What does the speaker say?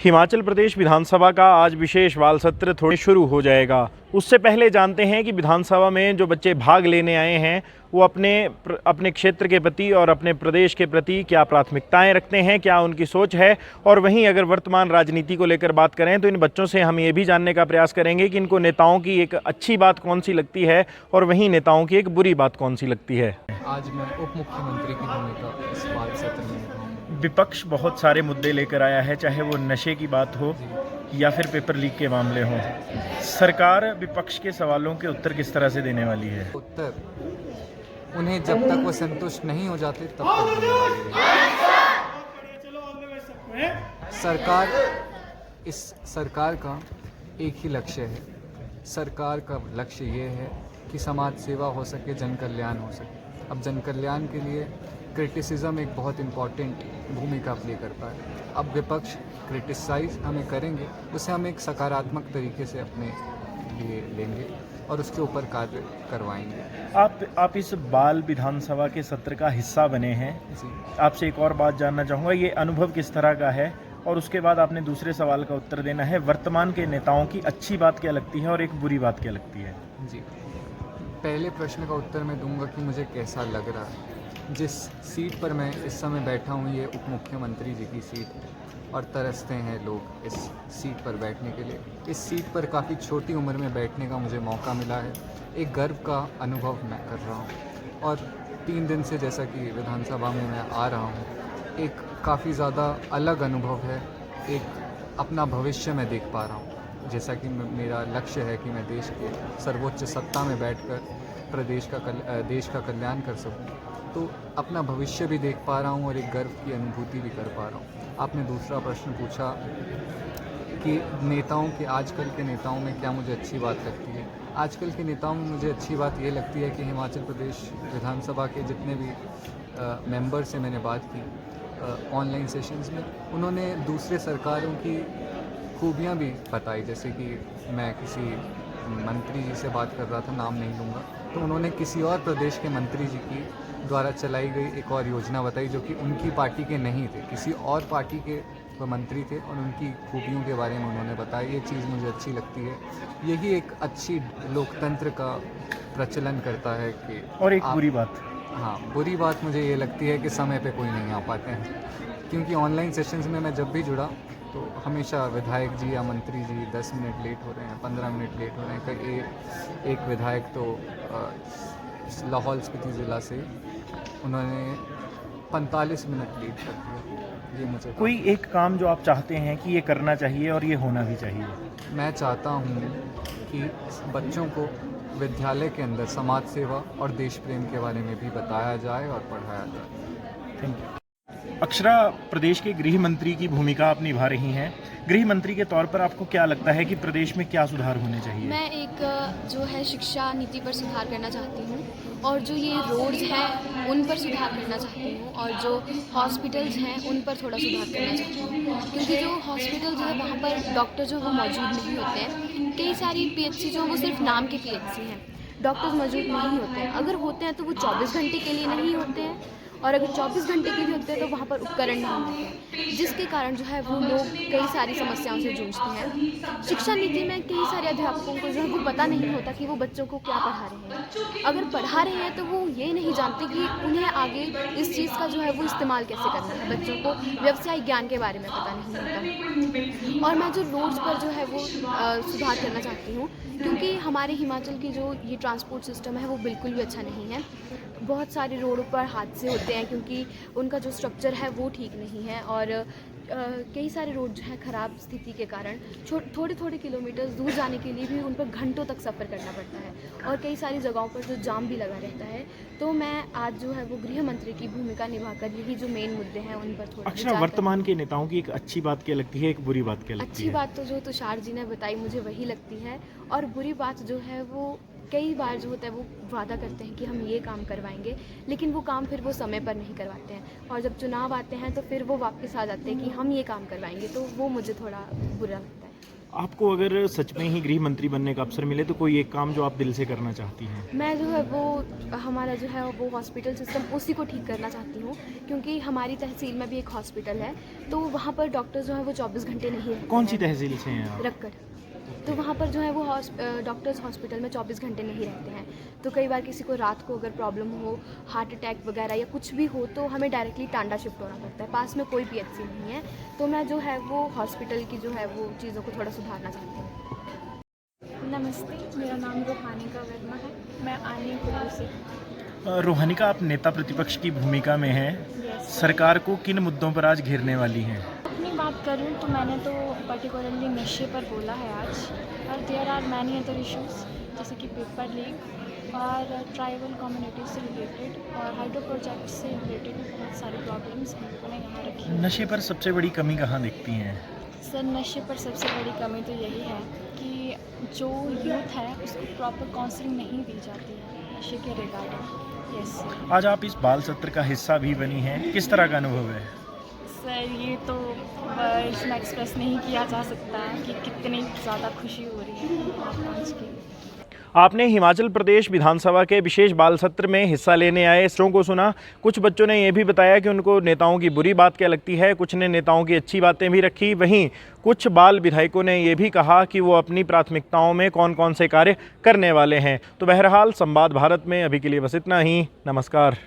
हिमाचल प्रदेश विधानसभा का आज विशेष बाल सत्र थोड़ी शुरू हो जाएगा। उससे पहले जानते हैं कि विधानसभा में जो बच्चे भाग लेने आए हैं वो अपने क्षेत्र के प्रति और अपने प्रदेश के प्रति क्या प्राथमिकताएं रखते हैं, क्या उनकी सोच है। और वहीं अगर वर्तमान राजनीति को लेकर बात करें तो इन बच्चों से हम ये भी जानने का प्रयास करेंगे कि इनको नेताओं की एक अच्छी बात कौन सी लगती है और वहीं नेताओं की एक बुरी बात कौन सी लगती है। आज मैं उप मुख्यमंत्री की भूमिका इस बाल सत्र में निभाऊंगा। विपक्ष बहुत सारे मुद्दे लेकर आया है, चाहे वो नशे की बात हो या फिर पेपर लीक के मामले हों। सरकार विपक्ष के सवालों के उत्तर किस तरह से देने वाली है? उत्तर उन्हें जब तक वो संतुष्ट नहीं हो जाते तब तक देने वाली है। सरकार का एक ही लक्ष्य है। सरकार का लक्ष्य ये है कि समाज सेवा हो सके, जन कल्याण हो सके। अब जन कल्याण के लिए क्रिटिसिज्म एक बहुत इम्पॉर्टेंट भूमिका प्ले करता है। अब विपक्ष क्रिटिसाइज हमें करेंगे, उसे हम एक सकारात्मक तरीके से अपने लिए लेंगे और उसके ऊपर कार्य करवाएंगे। आप इस बाल विधानसभा के सत्र का हिस्सा बने हैं जी। आपसे एक और बात जानना चाहूँगा, ये अनुभव किस तरह का है? और उसके बाद आपने दूसरे सवाल का उत्तर देना है। वर्तमान के नेताओं की अच्छी बात क्या लगती है और एक बुरी बात क्या लगती है? जी, पहले प्रश्न का उत्तर मैं दूंगा कि मुझे कैसा लग रहा है। जिस सीट पर मैं इस समय बैठा हूँ ये उप मुख्यमंत्री जी की सीट है और तरसते हैं लोग इस सीट पर बैठने के लिए। इस सीट पर काफ़ी छोटी उम्र में बैठने का मुझे मौका मिला है। एक गर्व का अनुभव मैं कर रहा हूँ और 3 दिन से जैसा कि विधानसभा में मैं आ रहा हूँ, एक काफ़ी ज़्यादा अलग अनुभव है। एक अपना भविष्य मैं देख पा रहा हूँ। जैसा कि मेरा लक्ष्य है कि मैं देश के सर्वोच्च सत्ता में बैठकर देश का कल्याण कर सकूँ, तो अपना भविष्य भी देख पा रहा हूँ और एक गर्व की अनुभूति भी कर पा रहा हूँ। आपने दूसरा प्रश्न पूछा कि आजकल के नेताओं में क्या मुझे अच्छी बात लगती है। आजकल के नेताओं में मुझे अच्छी बात ये लगती है कि हिमाचल प्रदेश विधानसभा के जितने भी मेंबर से मैंने बात की ऑनलाइन सेशंस में, उन्होंने दूसरे सरकारों की खूबियाँ भी बताई। जैसे कि मैं किसी मंत्री जी से बात कर रहा था, नाम नहीं लूँगा, तो उन्होंने किसी और प्रदेश के मंत्री जी की द्वारा चलाई गई एक और योजना बताई जो कि उनकी पार्टी के नहीं थे, किसी और पार्टी के वो मंत्री थे और उनकी खूबियों के बारे में उन्होंने बताया। ये चीज़ मुझे अच्छी लगती है। यही एक अच्छी लोकतंत्र का प्रचलन करता है कि। और एक बुरी बात? हाँ, बुरी बात मुझे ये लगती है कि समय पे कोई नहीं आ पाते हैं, क्योंकि ऑनलाइन सेशंस में मैं जब भी जुड़ा तो हमेशा विधायक जी या मंत्री जी 10 मिनट लेट हो रहे हैं, 15 मिनट लेट हो रहे हैं। कई एक विधायक तो लाहौल स्पीति ज़िला से, उन्होंने 45 मिनट लेट कर दिया। ये मुझे कोई एक काम जो आप चाहते हैं कि ये करना चाहिए और ये होना भी चाहिए? मैं चाहता हूँ कि बच्चों को विद्यालय के अंदर समाज सेवा और देश प्रेम के बारे में भी बताया जाए और पढ़ाया जाए। Thank you. अक्षरा, प्रदेश के गृह मंत्री की भूमिका आप निभा रही हैं। गृह मंत्री के तौर पर आपको क्या लगता है कि प्रदेश में क्या सुधार होने चाहिए? मैं एक जो है शिक्षा नीति पर सुधार करना चाहती हूँ और जो ये रोड्स हैं उन पर सुधार करना चाहती हूँ और जो हॉस्पिटल्स हैं उन पर थोड़ा सुधार करना चाहती हूँ, क्योंकि जो हॉस्पिटल जो है वहाँ पर डॉक्टर जो वो मौजूद नहीं होते हैं। कई सारी पीएचसी जो वो सिर्फ नाम के पीएचसी हैं, डॉक्टर्स मौजूद नहीं होते हैं। अगर होते हैं तो वो 24 घंटे के लिए नहीं होते हैं, और अगर 24 घंटे के भी होते हैं तो वहाँ पर उपकरण नहीं होते हैं, जिसके कारण जो है वो लोग कई सारी समस्याओं से जूझते हैं। शिक्षा नीति में कई सारे अध्यापकों को जो है वो पता नहीं होता कि वो बच्चों को क्या पढ़ा रहे हैं। अगर पढ़ा रहे हैं तो वो ये नहीं जानते कि उन्हें आगे इस चीज़ का जो है वो इस्तेमाल कैसे करना है। बच्चों को व्यवसायिक ज्ञान के बारे में पता नहीं होता। और मैं जो रोड्स पर जो है वो सुधार करना चाहती हूँ, क्योंकि हमारे हिमाचल की जो ये ट्रांसपोर्ट सिस्टम है वो बिल्कुल भी अच्छा नहीं है। बहुत सारे रोडों पर हादसे होते हैं क्योंकि उनका जो स्ट्रक्चर है वो ठीक नहीं है और कई सारे रोड जो है ख़राब स्थिति के कारण थोड़े किलोमीटर दूर जाने के लिए भी उन पर घंटों तक सफ़र करना पड़ता है और कई सारी जगहों पर जो जाम भी लगा रहता है। तो मैं आज जो है वो गृह मंत्री की भूमिका निभाकर यही जो मेन मुद्दे हैं उन पर थोड़ा। अच्छा, वर्तमान के नेताओं की एक अच्छी बात क्या लगती है, एक बुरी बात क्या लगती है? अच्छी बात तो जो तुषार जी ने बताई मुझे वही लगती है, और बुरी बात जो है वो कई बार जो होता है वो वादा करते हैं कि हम ये काम करवाएंगे, लेकिन वो काम फिर वो समय पर नहीं करवाते हैं और जब चुनाव आते हैं तो फिर वो वापस आ जाते हैं कि हम ये काम करवाएंगे, तो वो मुझे थोड़ा बुरा लगता है। आपको अगर सच में ही गृह मंत्री बनने का अवसर मिले तो कोई एक काम जो आप दिल से करना चाहती हैं? मैं जो है वो हमारा जो है वो हॉस्पिटल सिस्टम उसी को ठीक करना चाहती हूँ, क्योंकि हमारी तहसील में भी एक हॉस्पिटल है, तो वहाँ पर डॉक्टर जो है वो 24 घंटे नहीं रहते कौन सी हैं। तहसील से हैं आप? रक्कड़। तो वहाँ पर जो है वो डॉक्टर्स हॉस्पिटल में 24 घंटे नहीं रहते हैं, तो कई बार किसी को रात को अगर प्रॉब्लम हो, हार्ट अटैक वगैरह या कुछ भी हो, तो हमें डायरेक्टली टांडा शिफ्ट होना पड़ता है। पास में कोई पीएचसी नहीं है, तो मैं जो है वो हॉस्पिटल की जो है वो चीज़ों को थोड़ा सुधारना चाहती हूँ। नमस्ते, मेरा नाम रूहानिका वर्मा है। मैं आनी कुल्लू से। रोहानिका, आप नेता प्रतिपक्ष की भूमिका में हैं। यस, सरकार को किन मुद्दों पर आज घेरने वाली हैं? अपनी बात करूं तो मैंने तो पर्टिकुलरली नशे पर बोला है आज, और there are many other issues जैसे कि पेपर लीक और ट्राइबल कम्युनिटी से रिलेटेड और हाइड्रो प्रोजेक्ट से रिलेटेड बहुत सारी प्रॉब्लम्स मैंने यहाँ रखी हैं। नशे पर सबसे बड़ी कमी कहाँ दिखती हैं? सर, नशे पर सबसे बड़ी कमी तो यही है कि जो यूथ है उसको प्रॉपर काउंसलिंग नहीं दी जाती है नशे के रिगार्डिंग। यस आज आप इस बाल सत्र का हिस्सा भी बनी हैं, किस तरह का अनुभव है? सर, ये तो वर्ड्स में एक्सप्रेस नहीं किया जा सकता है कि कितनी ज़्यादा खुशी हो रही है आज की। आपने हिमाचल प्रदेश विधानसभा के विशेष बाल सत्र में हिस्सा लेने आए बच्चों को सुना। कुछ बच्चों ने यह भी बताया कि उनको नेताओं की बुरी बात क्या लगती है, कुछ ने नेताओं की अच्छी बातें भी रखी। वहीं कुछ बाल विधायकों ने यह भी कहा कि वो अपनी प्राथमिकताओं में कौन कौन से कार्य करने वाले हैं। तो बहरहाल संवाद भारत में अभी के लिए बस इतना ही। नमस्कार।